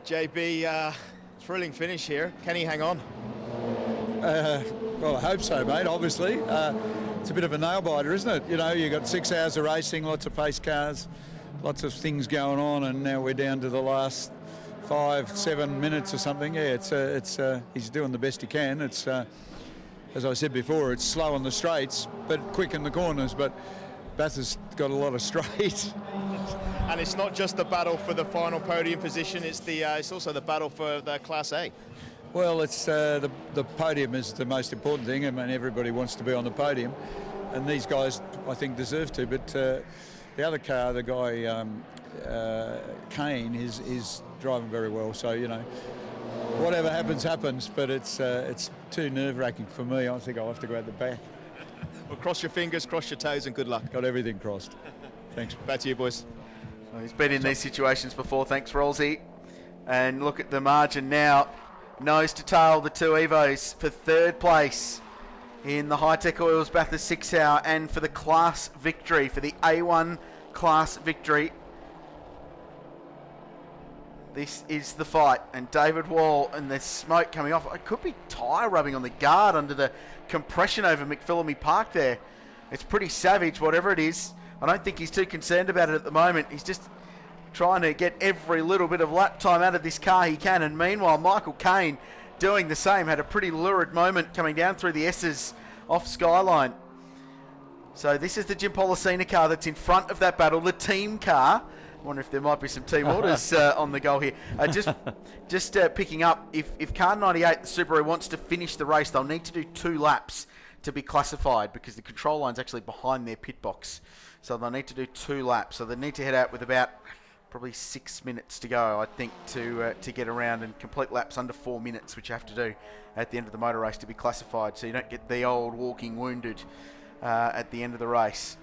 JB, thrilling finish here. Can he hang on? Well, I hope so, mate, obviously. It's a bit of a nail-biter, isn't it? You know, you've got 6 hours of racing, lots of pace cars, lots of things going on, and now we're down to the last 5-7 minutes or something. Yeah, he's doing the best he can. It's, as I said before, it's slow on the straights, but quick in the corners, but Bathurst got a lot of straight. And it's not just the battle for the final podium position, it's also the battle for the Class A. Well, it's the podium is the most important thing. I mean, everybody wants to be on the podium, and these guys, I think, deserve to. But the other car, the guy Kane, is driving very well. So, you know, whatever happens, happens. But it's too nerve-wracking for me. I think I'll have to go out the back. Well, cross your fingers, cross your toes, and good luck. Got everything crossed. Thanks. Back to you, boys. Well, he's been in these situations before. Thanks, Rolsey. And look at the margin now. Nose to tail, the two Evos for third place in the Hi-Tech Oils Bathurst 6 Hour and for the class victory, for the A1 class victory. This is the fight, and David Wall and the smoke coming off. It could be tyre rubbing on the guard under the compression over McPhillamy Park there. It's pretty savage, whatever it is. I don't think he's too concerned about it at the moment. He's just trying to get every little bit of lap time out of this car he can. And meanwhile, Michael Caine doing the same. Had a pretty lurid moment coming down through the S's off Skyline. So this is the Jim Policina car that's in front of that battle, the team car. I wonder if there might be some team orders on the goal here. Just picking up, if car 98, the Subaru, wants to finish the race, they'll need to do 2 laps to be classified because the control line's actually behind their pit box. So they'll need to do 2 laps. So they need to head out with about probably 6 minutes to go, I think, to get around and complete laps under 4 minutes, which you have to do at the end of the motor race to be classified, so you don't get the old walking wounded at the end of the race.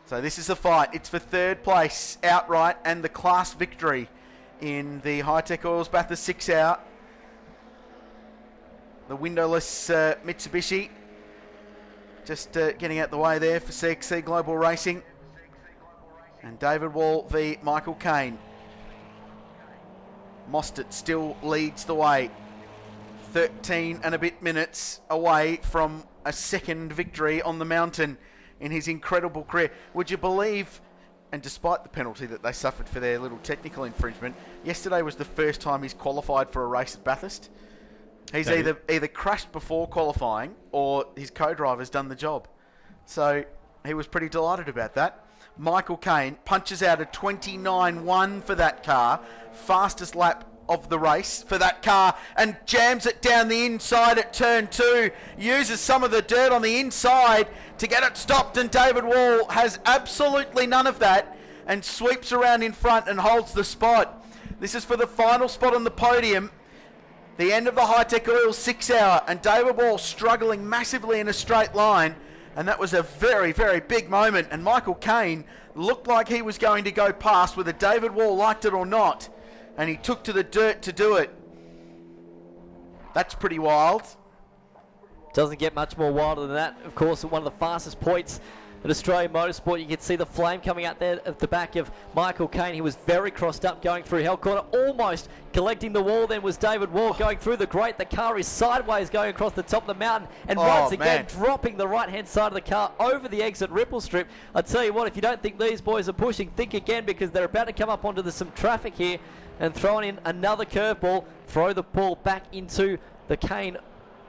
So this is the fight. It's for third place outright and the class victory in the Hi-Tech Oils Bathurst 6 Hour. The windowless Mitsubishi just getting out the way there for CXC Global Racing. And David Wall v Michael Caine. Mostert still leads the way. 13 and a bit minutes away from a second victory on the mountain in his incredible career. Would you believe, and despite the penalty that they suffered for their little technical infringement, yesterday was the first time he's qualified for a race at Bathurst. He's either crashed before qualifying or his co-driver's done the job. So he was pretty delighted about that. Michael Caine punches out a 29.1 for that car, fastest lap of the race for that car, and jams it down the inside at turn 2, uses some of the dirt on the inside to get it stopped, and David Wall has absolutely none of that and sweeps around in front and holds the spot. This is for the final spot on the podium, the end of the Hi-Tech Oils 6 Hour, and David Wall struggling massively in a straight line. And that was a very, very big moment. And Michael Caine looked like he was going to go past, whether David Wall liked it or not. And he took to the dirt to do it. That's pretty wild. Doesn't get much more wilder than that. Of course, at one of the fastest points in Australian motorsport, you can see the flame coming out there at the back of Michael Caine. He was very crossed up going through Hell Corner, almost collecting the wall. Then was David Wall going through the grate. The car is sideways going across the top of the mountain, and once again dropping the right-hand side of the car over the exit ripple strip. I tell you what, if you don't think these boys are pushing, think again, because they're about to come up onto some traffic here and throwing in another curveball, throw the ball back into the Caine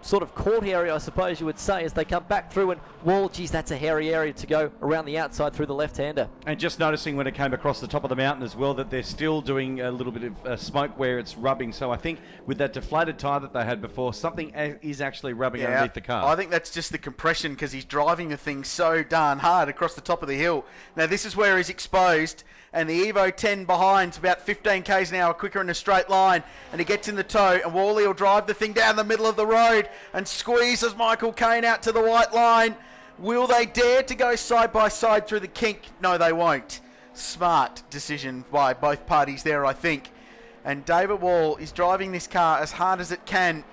sort of court area, I suppose you would say, as they come back through, and Wall, geez, that's a hairy area to go around the outside through the left-hander. And just noticing when it came across the top of the mountain as well that they're still doing a little bit of smoke where it's rubbing. So I think with that deflated tyre that they had before, something is actually rubbing underneath the car. I think that's just the compression, because he's driving the thing so darn hard across the top of the hill. Now this is where he's exposed, and the Evo 10 behind's about 15 k's an hour quicker in a straight line, and he gets in the tow, and Wally will drive the thing down the middle of the road and squeezes Michael Caine out to the white line. Will they dare to go side by side through the kink? No, they won't. Smart decision by both parties there, I think. And David Wall is driving this car as hard as it can,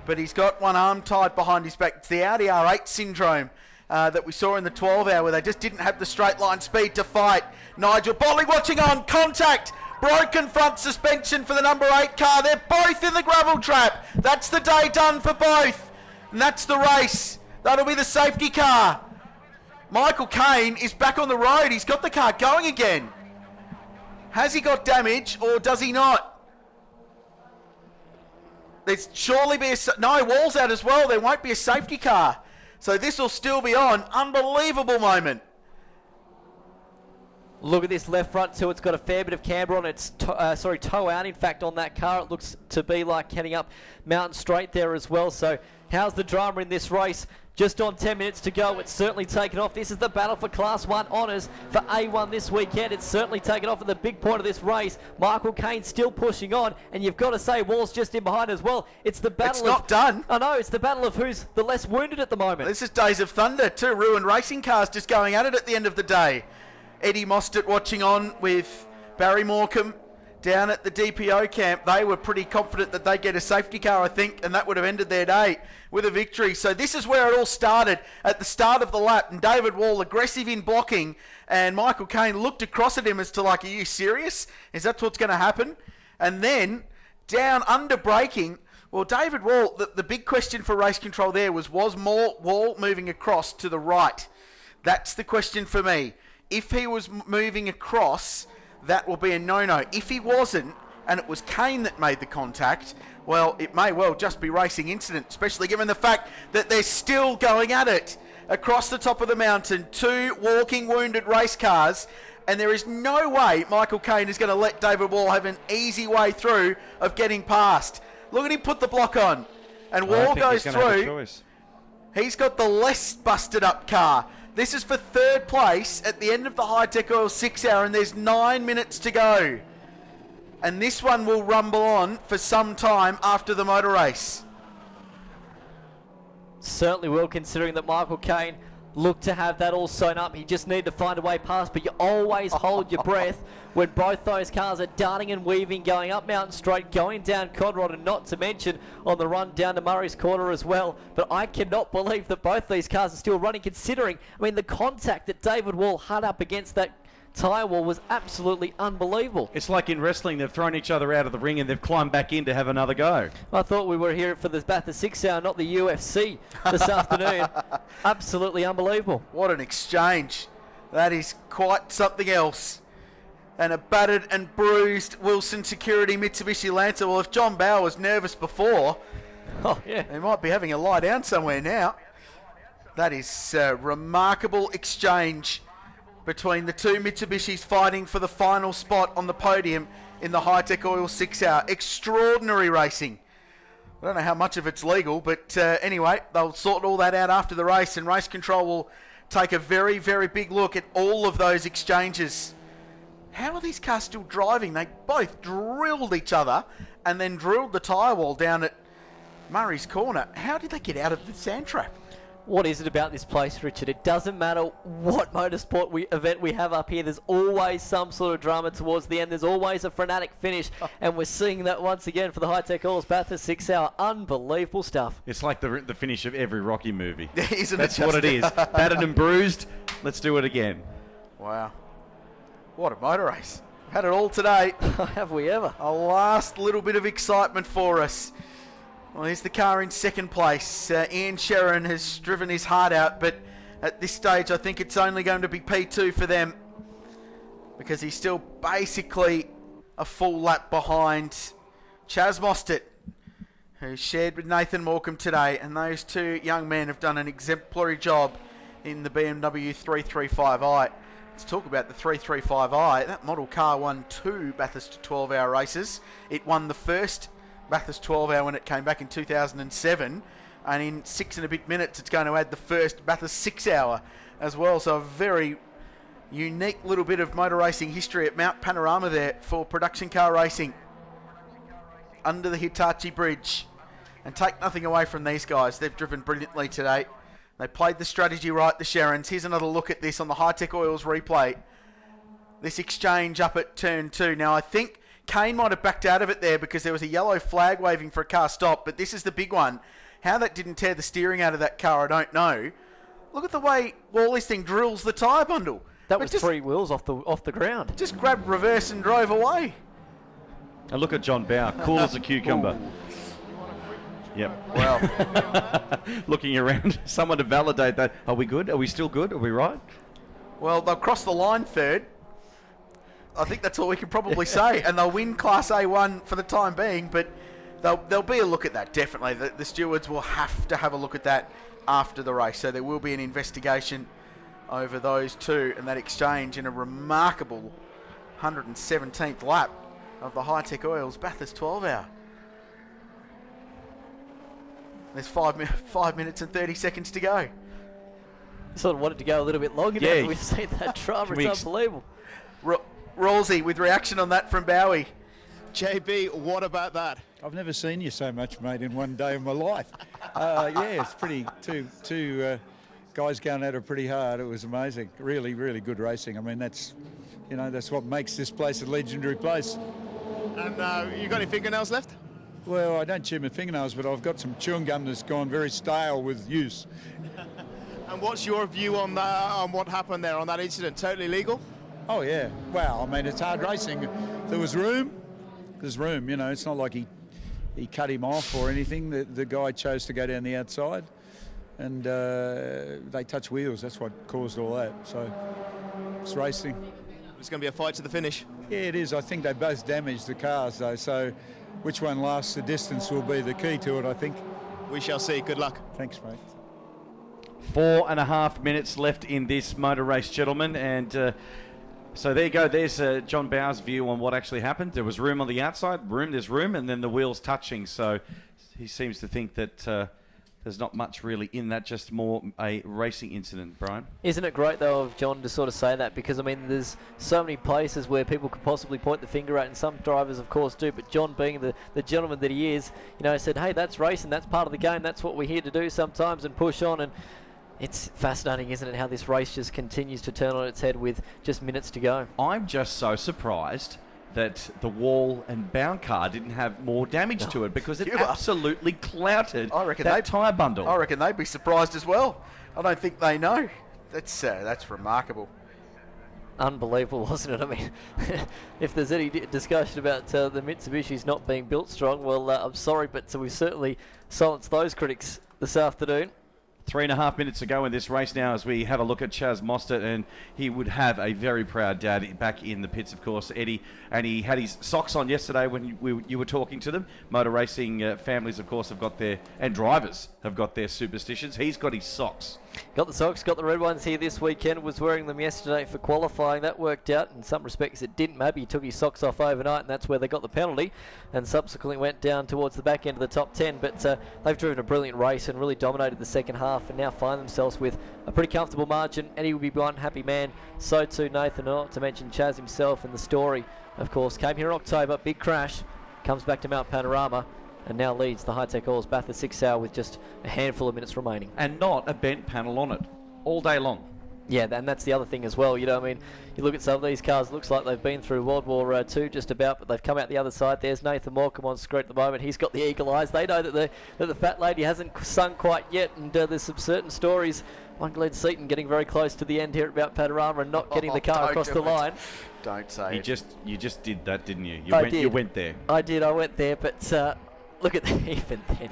but he's got one arm tied behind his back. It's the Audi R8 syndrome that we saw in the 12 hour, where they just didn't have the straight line speed to fight. Nigel Bolling watching on, contact. Broken front suspension for the number 8 car. They're both in the gravel trap. That's the day done for both. And that's the race. That'll be the safety car. Michael Caine is back on the road. He's got the car going again. Has he got damage or does he not? There's surely be no, Wall's out as well. There won't be a safety car. So this will still be on. Unbelievable moment. Look at this left front too. It's got a fair bit of camber on its toe out. In fact, on that car, it looks to be like heading up Mountain Straight there as well. So how's the drama in this race? Just on 10 minutes to go. It's certainly taken off. This is the battle for Class 1 honours for A1 this weekend. It's certainly taken off at the big point of this race. Michael Caine still pushing on, and you've got to say Wall's just in behind as well. It's the battle. It's not done. I know. It's the battle of who's the less wounded at the moment. This is Days of Thunder. 2 ruined racing cars just going at it at the end of the day. Eddie Mostert watching on with Barry Morecambe down at the DPO camp. They were pretty confident that they'd get a safety car, I think, and that would have ended their day with a victory. So this is where it all started at the start of the lap, and David Wall aggressive in blocking, and Michael Caine looked across at him as to like, are you serious? Is that what's going to happen? And then down under braking. Well, David Wall, the big question for race control there was Wall moving across to the right? That's the question for me. If he was moving across, that will be a no-no. If he wasn't, and it was Caine that made the contact, well, it may well just be racing incident, especially given the fact that they're still going at it across the top of the mountain. 2 walking wounded race cars, and there is no way Michael Caine is going to let David Wall have an easy way through of getting past. Look at him put the block on, and Wall goes through. He's got the less busted up car. This is for 3rd place at the end of the High-Tech Oil 6 hour, and there's 9 minutes to go. And this one will rumble on for some time after the motor race. Certainly will, considering that Michael Caine looked to have that all sewn up. He just needed to find a way past, but you always hold your breath when both those cars are darting and weaving, going up Mountain Straight, going down Conrod, and not to mention on the run down to Murray's Corner as well. But I cannot believe that both these cars are still running, considering, I mean, the contact that David Wall had up against that tyre wall was absolutely unbelievable. It's like in wrestling, they've thrown each other out of the ring and they've climbed back in to have another go. I thought we were here for the Bathurst 6 hour, not the UFC this afternoon. Absolutely unbelievable. What an exchange. That is quite something else. And a battered and bruised Wilson Security Mitsubishi Lancer. Well, if John Bower was nervous before, he might be having a lie down somewhere now. That is a remarkable exchange between the 2 Mitsubishis fighting for the final spot on the podium in the High-Tech Oil 6 hour. Extraordinary racing. I don't know how much of it's legal, but anyway, they'll sort all that out after the race, and race control will take a very, very big look at all of those exchanges. How are these cars still driving? They both drilled each other and then drilled the tyre wall down at Murray's Corner. How did they get out of the sand trap? What is it about this place, Richard? It doesn't matter what motorsport event we have up here. There's always some sort of drama towards the end. There's always a frenetic finish. And we're seeing that once again for the High-Tech Oils Bathurst 6 hour. Unbelievable stuff. It's like the finish of every Rocky movie. Isn't That's it what it is. Battered and bruised. Let's do it again. Wow. What a motor race. Had it all today. Have we ever? A last little bit of excitement for us. Well, here's the car in 2nd place. Ian Sherrin has driven his heart out, but at this stage I think it's only going to be P2 for them, because he's still basically a full lap behind Chaz Mostert, who shared with Nathan Morecambe today, and those 2 young men have done an exemplary job in the BMW 335i. Let's talk about the 335i. That model car won 2 Bathurst 12-hour races. It won the first Bathurst 12-hour when it came back in 2007, and in 6 and a bit minutes it's going to add the first Bathurst 6-hour as well. So a very unique little bit of motor racing history at Mount Panorama there for production car racing under the Hitachi Bridge. And take nothing away from these guys, they've driven brilliantly today. They played the strategy right, the Sherrins. Here's another look at this on the High-Tech Oils replay. This exchange up at turn 2. Now I think Caine might have backed out of it there because there was a yellow flag waving for a car stop, but this is the big one. How that didn't tear the steering out of that car, I don't know. Look at the way Wally's thing drills the tyre bundle. That was 3 wheels off the ground. Just grabbed reverse and drove away. And look at John Bower, cool as a cucumber. Yep. Well, looking around, someone to validate that. Are we good? Are we still good? Are we right? well, they'll cross the line third. I think that's all we can probably say. And they'll win Class A1 for the time being, but there'll be a look at that, definitely. The stewards will have to have a look at that after the race. So there will be an investigation over those two and that exchange in a remarkable 117th lap of the High-Tech Oils Bathurst 12 hour. There's 5 minutes and 30 seconds to go. Sort of wanted to go a little bit longer now that we've seen that drama. It's unbelievable. Rollsy with reaction on that from Bowie. JB, what about that? I've never seen you so much, mate, in one day of my life. Yeah, it's pretty. Two guys going at it pretty hard. It was amazing. Really, really good racing. I mean, that's what makes this place a legendary place. And you got any fingernails left? Well, I don't chew my fingernails, but I've got some chewing gum that's gone very stale with use. And what's your view on what happened there on that incident? Totally legal? Oh, yeah. Well, I mean, it's hard racing. There was room. There's room, It's not like he cut him off or anything. The guy chose to go down the outside, and they touched wheels. That's what caused all that. So it's racing. It's going to be a fight to the finish. Yeah, it is. I think they both damaged the cars, though. So which one lasts the distance will be the key to it, I think. We shall see. Good luck. Thanks, mate. 4.5 minutes left in this motor race, gentlemen, and so there you go. There's John Bower's view on what actually happened. There was room on the outside, there's room, and then the wheels touching. So he seems to think that there's not much really in that, just more a racing incident, Brian. Isn't it great, though, of John to sort of say that? Because, I mean, there's so many places where people could possibly point the finger at, and some drivers, of course, do. But John, being the gentleman that he is, said, hey, that's racing, that's part of the game, that's what we're here to do sometimes, and push on. And it's fascinating, isn't it, how this race just continues to turn on its head with just minutes to go. I'm just so surprised that the wall and bound car didn't have more damage to it, because it absolutely clouted that tyre bundle. I reckon they'd be surprised as well. I don't think they know. That's remarkable. Unbelievable, wasn't it? I mean, if there's any discussion about the Mitsubishi's not being built strong, well, I'm sorry, but we've certainly silenced those critics this afternoon. 3.5 minutes to go in this race now as we have a look at Chaz Mostert, and he would have a very proud dad back in the pits, of course, Eddie, and he had his socks on yesterday when you were talking to them. Motor racing families, of course, have got their, and drivers have got their superstitions. He's got his socks. Got the socks, got the red ones here this weekend, was wearing them yesterday for qualifying. That worked out. In some respects it didn't. Maybe he took his socks off overnight, and that's where they got the penalty, and subsequently went down towards the back end of the top 10. But they've driven a brilliant race and really dominated the second half, and now find themselves with a pretty comfortable margin. Eddie will be one happy man. So too Nathan, not to mention Chaz himself. And the story, of course, came here in October, big crash, comes back to Mount Panorama, and now leads the High-Tech Oils Bathurst 6 hour with just a handful of minutes remaining. And not a bent panel on it all day long. Yeah, and that's the other thing as well. I mean, you look at some of these cars, it looks like they've been through World War II just about, but they've come out the other side. There's Nathan Morecambe on screen at the moment. He's got the eagle eyes. They know that the fat lady hasn't sung quite yet, and there's some certain stories. One Glenn Seaton getting very close to the end here at Mount Panorama and not getting the car across the line. Don't say it. You just did that, didn't you? You went there. I did. I went there, but look at even then,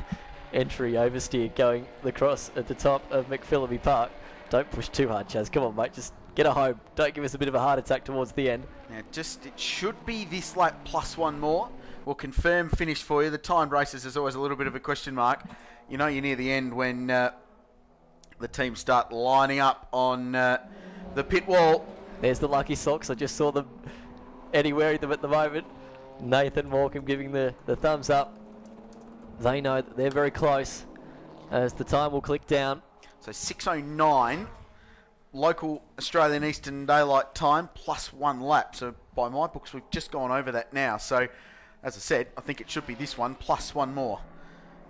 entry oversteer going the cross at the top of McPhillamy Park. Don't push too hard, Chaz. Come on, mate. Just get a home. Don't give us a bit of a heart attack towards the end. Now, it should be this lap plus one more. We'll confirm finish for you. The timed races is always a little bit of a question mark. You're near the end when the teams start lining up on the pit wall. There's the lucky socks. I just saw them. Eddie wearing them at the moment. Nathan Morecambe giving the thumbs up. They know that they're very close as the time will click down. So 6:09 local Australian Eastern Daylight Time plus one lap. So by my books, we've just gone over that now. So as I said, I think it should be this one plus one more.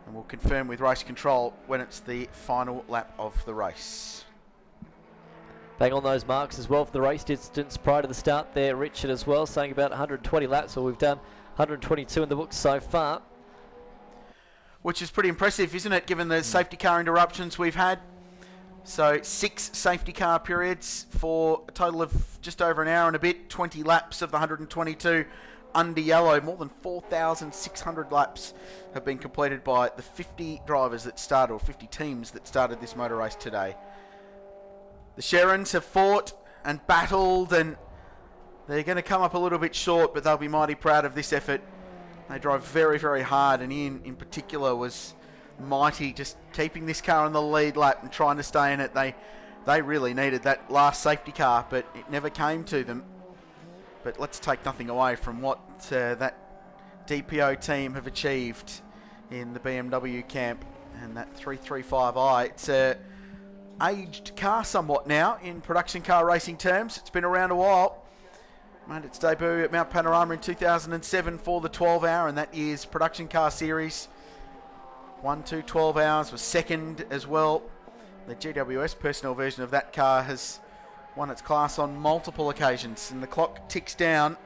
And we'll confirm with race control when it's the final lap of the race. Bang on those marks as well for the race distance prior to the start there. Richard as well saying about 120 laps. So we've done 122 in the books so far. Which is pretty impressive, isn't it, given the safety car interruptions we've had. So 6 safety car periods for a total of just over an hour and a bit, 20 laps of the 122 under yellow. More than 4,600 laps have been completed by the 50 drivers that started, or 50 teams that started this motor race today. The Sherrans have fought and battled, and they're going to come up a little bit short, but they'll be mighty proud of this effort. They drove very, very hard, and Ian in particular was mighty, just keeping this car on the lead lap and trying to stay in it. They really needed that last safety car, but it never came to them. But let's take nothing away from what that DPO team have achieved in the BMW camp and that 335i. It's a aged car somewhat now in production car racing terms. It's been around a while. Made its debut at Mount Panorama in 2007 for the 12 hour, and that year's production car series. 1, 2, 12 hours, was second as well. The GWS personal version of that car has won its class on multiple occasions, and the clock ticks down.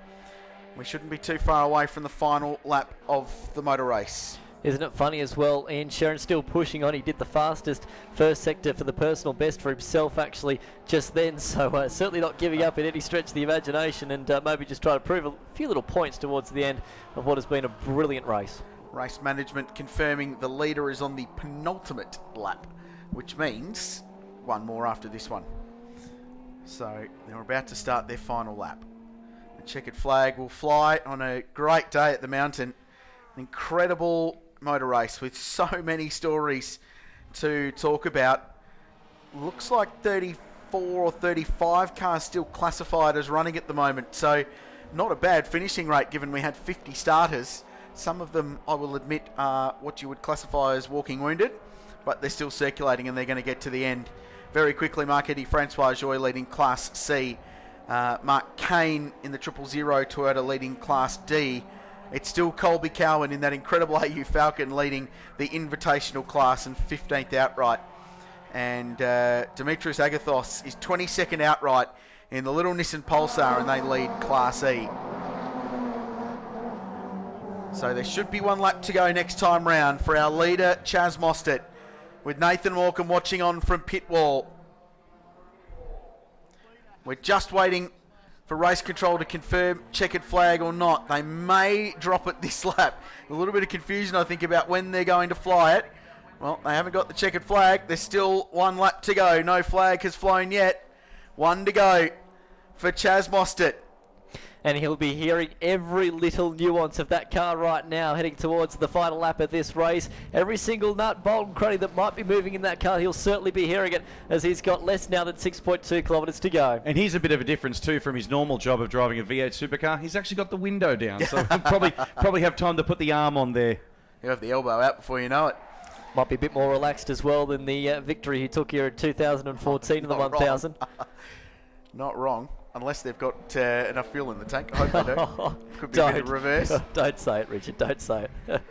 We shouldn't be too far away from the final lap of the motor race. Isn't it funny as well? Ian Sherran still pushing on. He did the fastest first sector for the personal best for himself actually just then. So certainly not giving up in any stretch of the imagination, and maybe just try to prove a few little points towards the end of what has been a brilliant race. Race management confirming the leader is on the penultimate lap, which means one more after this one. So they're about to start their final lap. The checkered flag will fly on a great day at the mountain. An incredible motor race with so many stories to talk about. Looks like 34 or 35 cars still classified as running at the moment, so not a bad finishing rate given we had 50 starters. Some of them, I will admit, are what you would classify as walking wounded, but they're still circulating and they're going to get to the end very quickly. Marc-Eddy Francois Joy leading Class C. Mark Kane in the 000 Toyota leading Class D. It's still Colby Cowan in that incredible AU Falcon leading the Invitational class and 15th outright. And Demetrius Agathos is 22nd outright in the little Nissan Pulsar, and they lead Class E. So there should be one lap to go next time round for our leader, Chaz Mostert, with Nathan Walkham watching on from pit wall. We're just waiting for race control to confirm checkered flag or not. They may drop it this lap. A little bit of confusion, I think, about when they're going to fly it. Well, they haven't got the checkered flag. There's still one lap to go. No flag has flown yet. One to go for Chaz Mostert. And he'll be hearing every little nuance of that car right now, heading towards the final lap of this race. Every single nut, bolt and cranny that might be moving in that car, he'll certainly be hearing it, as he's got less now than 6.2 kilometres to go. And here's a bit of a difference too from his normal job of driving a V8 supercar. He's actually got the window down, so he'll probably have time to put the arm on there. You'll have the elbow out before you know it. Might be a bit more relaxed as well than the victory he took here in 2014 in the 1000. Not wrong. Unless they've got enough fuel in the tank. I hope they do. Could be a bit of reverse. Don't say it, Richard. Don't say it.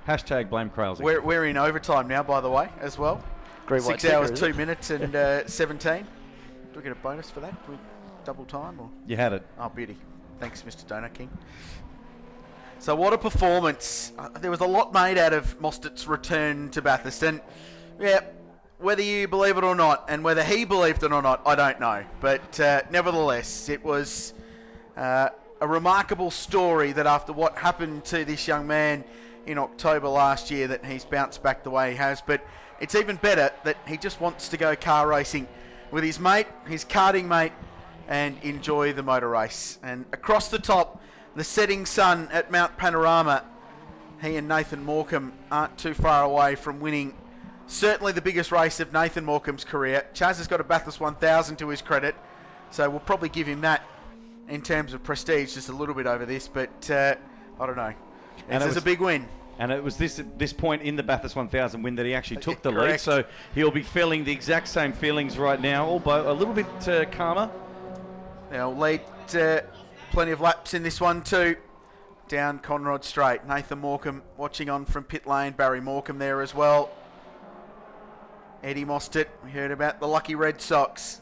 Hashtag blame Krailsy. We're in overtime now, by the way, as well. Green 6 hours, 2 minutes and 17. Do we get a bonus for that? Do we double time? Or? You had it. Oh, beauty. Thanks, Mr. Donut King. So what a performance. There was a lot made out of Mostert's return to Bathurst. And, yeah, whether you believe it or not, and whether he believed it or not, I don't know. But nevertheless, it was a remarkable story that after what happened to this young man in October last year, that he's bounced back the way he has. But it's even better that he just wants to go car racing with his mate, his karting mate, and enjoy the motor race. And across the top, the setting sun at Mount Panorama, he and Nathan Morecambe aren't too far away from winning certainly the biggest race of Nathan Morecambe's career. Chaz has got a Bathurst 1000 to his credit, so we'll probably give him that in terms of prestige, just a little bit over this, but I don't know. This is a big win. And it was this point in the Bathurst 1000 win that he actually took the lead, Correct. so he'll be feeling the exact same feelings right now, although a little bit calmer. Now, lead plenty of laps in this one too. Down Conrod Straight. Nathan Morecambe watching on from pit lane. Barry Morecambe there as well. Eddie Mostert, we heard about the lucky Red Sox.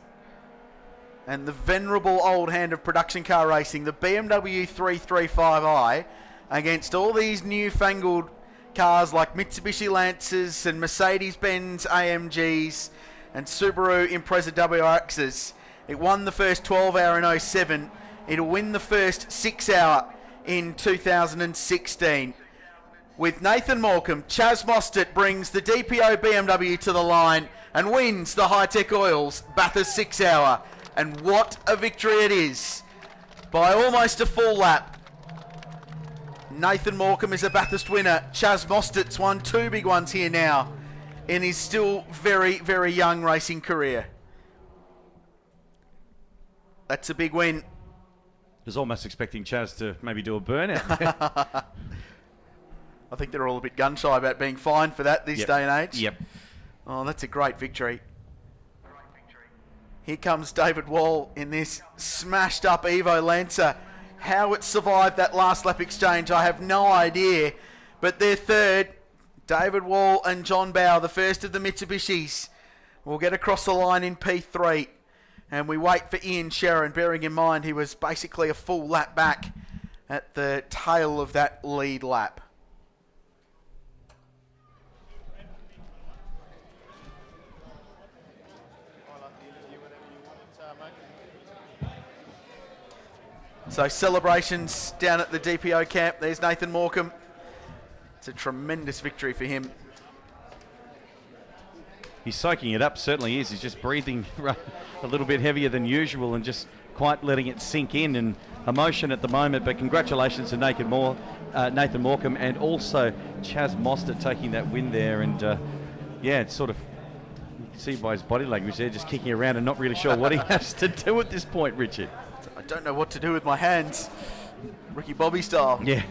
And the venerable old hand of production car racing, the BMW 335i, against all these newfangled cars like Mitsubishi Lancers and Mercedes-Benz AMGs and Subaru Impreza WRXs. It won the first 12 hour in 07, It'll win the first 6 hour in 2016. With Nathan Morecambe, Chaz Mostert brings the DPO BMW to the line and wins the High-Tech Oils Bathurst 6 hour. And what a victory it is, by almost a full lap. Nathan Morecambe is a Bathurst winner. Chaz Mostert's won 2 big ones here now in his still very, very young racing career. That's a big win. I was almost expecting Chaz to maybe do a burnout. I think they're all a bit gun-shy about being fined for that this day and age. Yep. Oh, that's a great victory. Here comes David Wall in this smashed up Evo Lancer. How it survived that last lap exchange, I have no idea. But they're third. David Wall and John Bow, the first of the Mitsubishis, will get across the line in P3. And we wait for Ian Sharon, bearing in mind he was basically a full lap back at the tail of that lead lap. So celebrations down at the DPO camp. There's Nathan Morecambe. It's a tremendous victory for him. He's soaking it up, certainly is. He's just breathing a little bit heavier than usual and just quite letting it sink in, and emotion at the moment. But congratulations to Nathan Morecambe, and also Chaz Mostert taking that win there. And yeah, it's sort of, you can see by his body language there, just kicking around and not really sure what he has to do at this point, Richard. I don't know what to do with my hands. Ricky Bobby style. Yeah.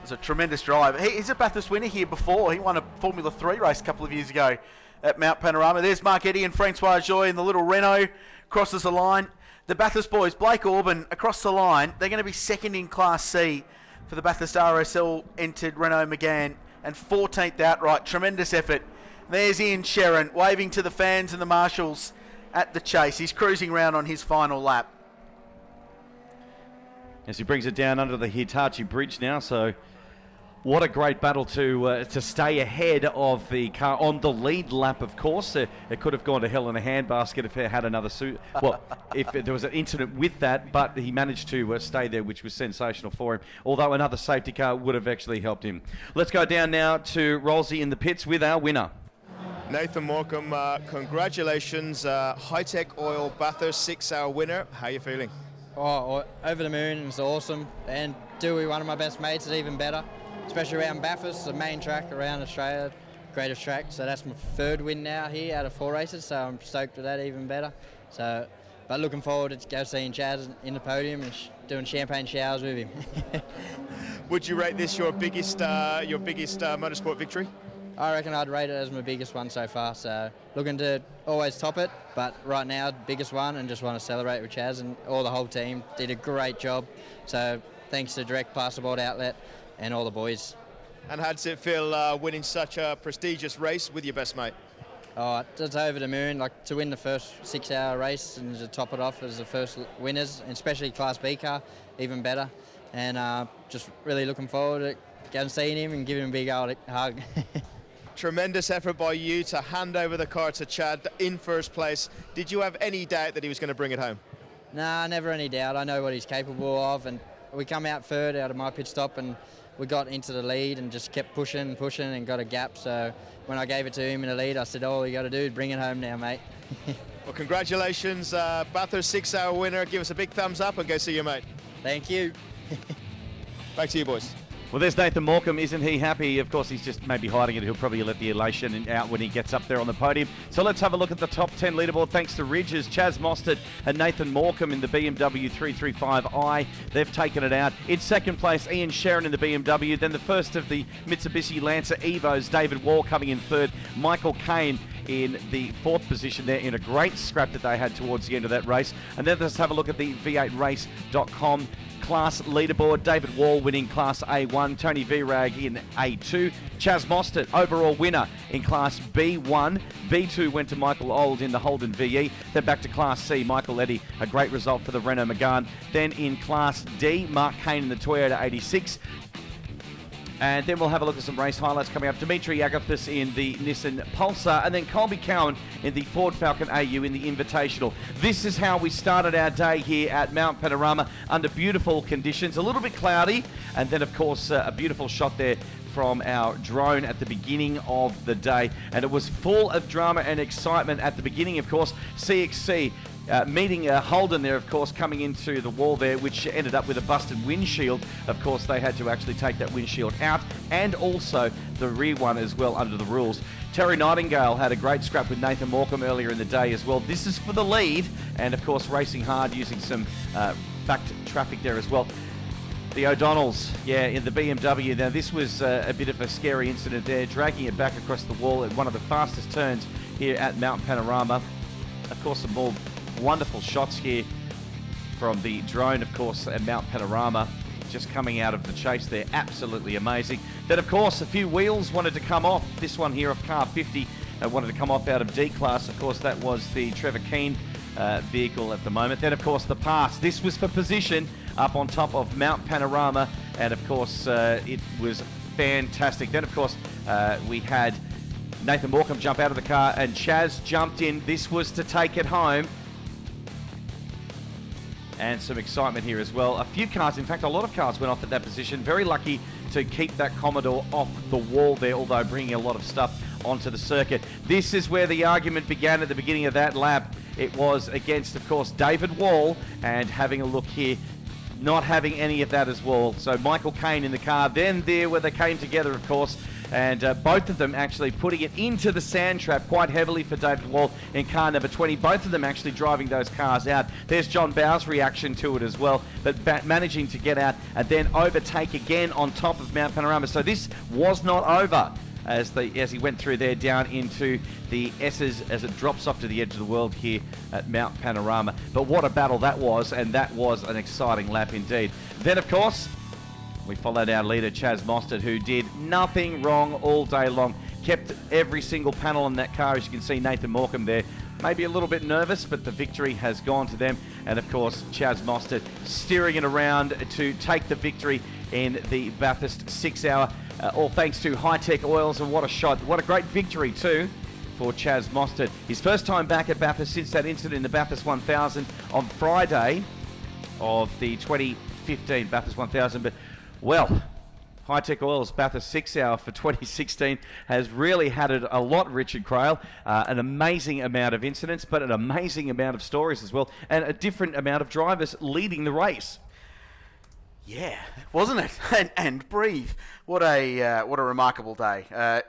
It's a tremendous drive. He's a Bathurst winner here before. He won a Formula 3 race a couple of years ago at Mount Panorama. There's Mark Eddy and Francois Joy in the little Renault. Crosses the line. The Bathurst boys, Blake Orban, across the line. They're going to be second in Class C for the Bathurst RSL entered Renault Megane, and 14th outright. Tremendous effort. There's Ian Sharon waving to the fans and the marshals at the chase. He's cruising around on his final lap. As he brings it down under the Hitachi bridge now, so what a great battle to stay ahead of the car on the lead lap, of course. It could have gone to hell in a handbasket if it had another if there was an incident with that, but he managed to stay there, which was sensational for him, although another safety car would have actually helped him. Let's go down now to Rolsey in the pits with our winner. Nathan Morecambe, congratulations, High-Tech Oil Bathurst 6 hour winner. How are you feeling? Oh, over the moon. It's awesome. And Dewey, one of my best mates, is even better. Especially around Bathurst, the main track around Australia, greatest track. So that's my third win now here out of 4 races. So I'm stoked with that, even better. So, but looking forward to go seeing Chaz in the podium and doing champagne showers with him. Would you rate this your biggest motorsport victory? I reckon I'd rate it as my biggest one so far. So looking to always top it, but right now biggest one, and just want to celebrate with Chaz and all the whole team. Did a great job. So thanks to Direct Plasterboard Outlet and all the boys. And how does it feel winning such a prestigious race with your best mate? Oh, it's over the moon. Like, to win the first 6 hour race and to top it off as the first winners, and especially Class B car, even better. And just really looking forward to going seeing him and giving him a big old hug. Tremendous effort by you to hand over the car to Chad in first place. Did you have any doubt that he was going to bring it home? Nah, never any doubt. I know what he's capable of, and we come out third out of my pit stop, and we got into the lead and just kept pushing and pushing and got a gap. So when I gave it to him in the lead, I said, all you got to do is bring it home now, mate. Well, congratulations, Bathurst 6 hour winner. Give us a big thumbs up and go see your mate. Thank you. Back to you, boys. Well, there's Nathan Morecambe. Isn't he happy? Of course, he's just maybe hiding it. He'll probably let the elation out when he gets up there on the podium. So let's have a look at the top 10 leaderboard. Thanks to Ridges, Chaz Mostert and Nathan Morecambe in the BMW 335i. They've taken it out. In second place, Ian Sharon in the BMW. Then the first of the Mitsubishi Lancer Evos, David Wall coming in third. Michael Caine in the fourth position there in a great scrap that they had towards the end of that race. And then let's have a look at the V8race.com Class leaderboard. David Wall winning Class A1, Tony Virag in A2, Chaz Mostert overall winner in Class B1. B2 went to Michael Old in the Holden VE. Then back to Class C, Michael Eddy, a great result for the Renault Megane. Then in Class D, Mark Caine in the Toyota 86. And then we'll have a look at some race highlights coming up. Dimitri Agapis in the Nissan Pulsar, and then Colby Cowan in the Ford Falcon AU in the Invitational. This is how we started our day here at Mount Panorama under beautiful conditions, a little bit cloudy, and then of course a beautiful shot there from our drone at the beginning of the day. And it was full of drama and excitement at the beginning, of course. CXC meeting Holden there, of course, coming into the wall there, which ended up with a busted windshield. Of course, they had to actually take that windshield out, and also the rear one as well under the rules. Terry Nightingale had a great scrap with Nathan Morecambe earlier in the day as well. This is for the lead, and of course, racing hard, using some backed traffic there as well. The O'Donnells, in the BMW. Now, this was a bit of a scary incident there, dragging it back across the wall at one of the fastest turns here at Mount Panorama. Of course, some more wonderful shots here from the drone, of course, at Mount Panorama, just coming out of the chase there. Absolutely amazing. Then, of course, a few wheels wanted to come off. This one here of car 50 wanted to come off out of D-Class. Of course, that was the Trevor Keane vehicle at the moment. Then, of course, the pass. This was for position up on top of Mount Panorama, and, of course, it was fantastic. Then, of course, we had Nathan Morecambe jump out of the car, and Chaz jumped in. This was to take it home. And some excitement here as well. A few cars, in fact, a lot of cars went off at that position. Very lucky to keep that Commodore off the wall there, although bringing a lot of stuff onto the circuit. This is where the argument began at the beginning of that lap. It was against, of course, David Wall, and having a look here, not having any of that as well. So Michael Caine in the car, then there where they came together, of course, and both of them actually putting it into the sand trap quite heavily for David Wall in car number 20. Both of them actually driving those cars out. There's John Bow's reaction to it as well, but managing to get out and then overtake again on top of Mount Panorama. So this was not over as he went through there down into the S's as it drops off to the edge of the world here at Mount Panorama. But what a battle that was, and that was an exciting lap indeed. Then, of course, we followed our leader, Chaz Mostert, who did nothing wrong all day long. Kept every single panel in that car. As you can see, Nathan Morecambe there, maybe a little bit nervous, but the victory has gone to them. And of course, Chaz Mostert steering it around to take the victory in the Bathurst 6 hour. All thanks to High-Tech Oils, and what a shot. What a great victory too for Chaz Mostert. His first time back at Bathurst since that incident in the Bathurst 1000 on Friday of the 2015 Bathurst 1000. But well, High-Tech Oils Bathurst 6 hour for 2016 has really had it a lot, Richard Crail. An amazing amount of incidents, but an amazing amount of stories as well, and a different amount of drivers leading the race. Yeah, wasn't it? And breathe. What a remarkable day.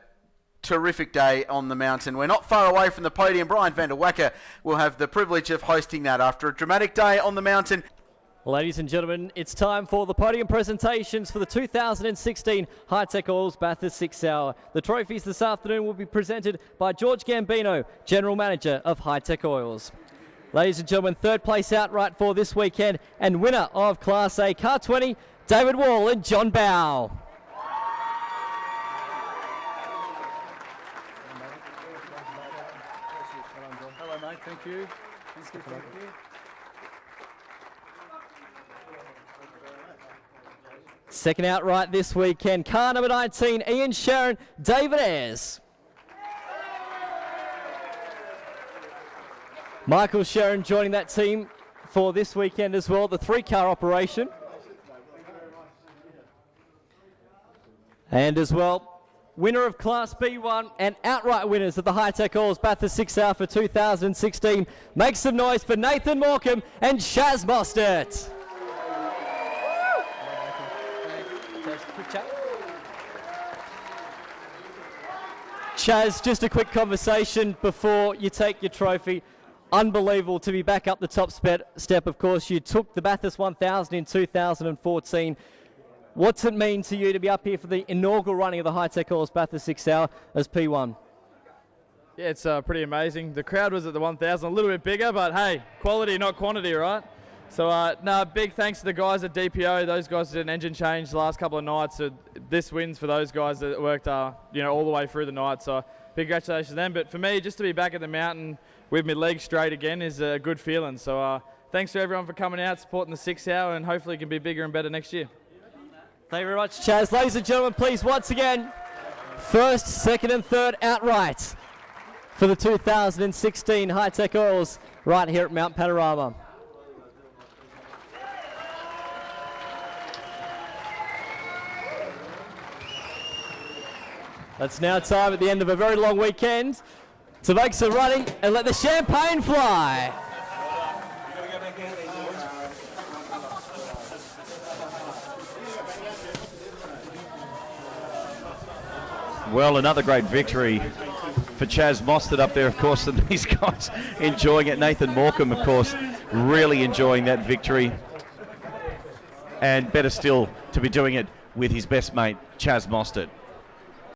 Terrific day on the mountain. We're not far away from the podium. Brian van der Wacker will have the privilege of hosting that after a dramatic day on the mountain. Ladies and gentlemen, it's time for the podium presentations for the 2016 High-Tech Oils Bathurst 6 Hour. The trophies this afternoon will be presented by George Gambino, General Manager of High-Tech Oils. Ladies and gentlemen, third place outright for this weekend and winner of Class A Car 20, David Wall and John Bow. Hello, mate. Thank you. Thank you. Second outright this weekend, car number 19, Ian Sharon, David Ayres. Michael Sharon joining that team for this weekend as well, the 3-car operation. And as well, winner of Class B1 and outright winners of the High-Tech Oils Bathurst 6 Hour for 2016. Make some noise for Nathan Morecambe and Chaz Mostert. Chaz, just a quick conversation before you take your trophy. Unbelievable to be back up the top step. Of course, you took the Bathurst 1000 in 2014. What's it mean to you to be up here for the inaugural running of the High-Tech Oils Bathurst 6 Hour as P1? Yeah, it's pretty amazing. The crowd was at the 1000, a little bit bigger, but hey, quality, not quantity, right? So, big thanks to the guys at DPO. Those guys did an engine change the last couple of nights. So this wins for those guys that worked, all the way through the night. So, big congratulations to them. But for me, just to be back at the mountain with my legs straight again is a good feeling. So, thanks to everyone for coming out, supporting the 6 hour, and hopefully it can be bigger and better next year. Thank you very much, Chaz. Ladies and gentlemen, please, once again, first, second and third outright for the 2016 High-Tech Oils right here at Mount Panorama. That's now time at the end of a very long weekend to make some running and let the champagne fly. Well, another great victory for Chaz Mostert up there, of course, and these guys enjoying it. Nathan Morecambe, of course, really enjoying that victory. And better still to be doing it with his best mate, Chaz Mostert.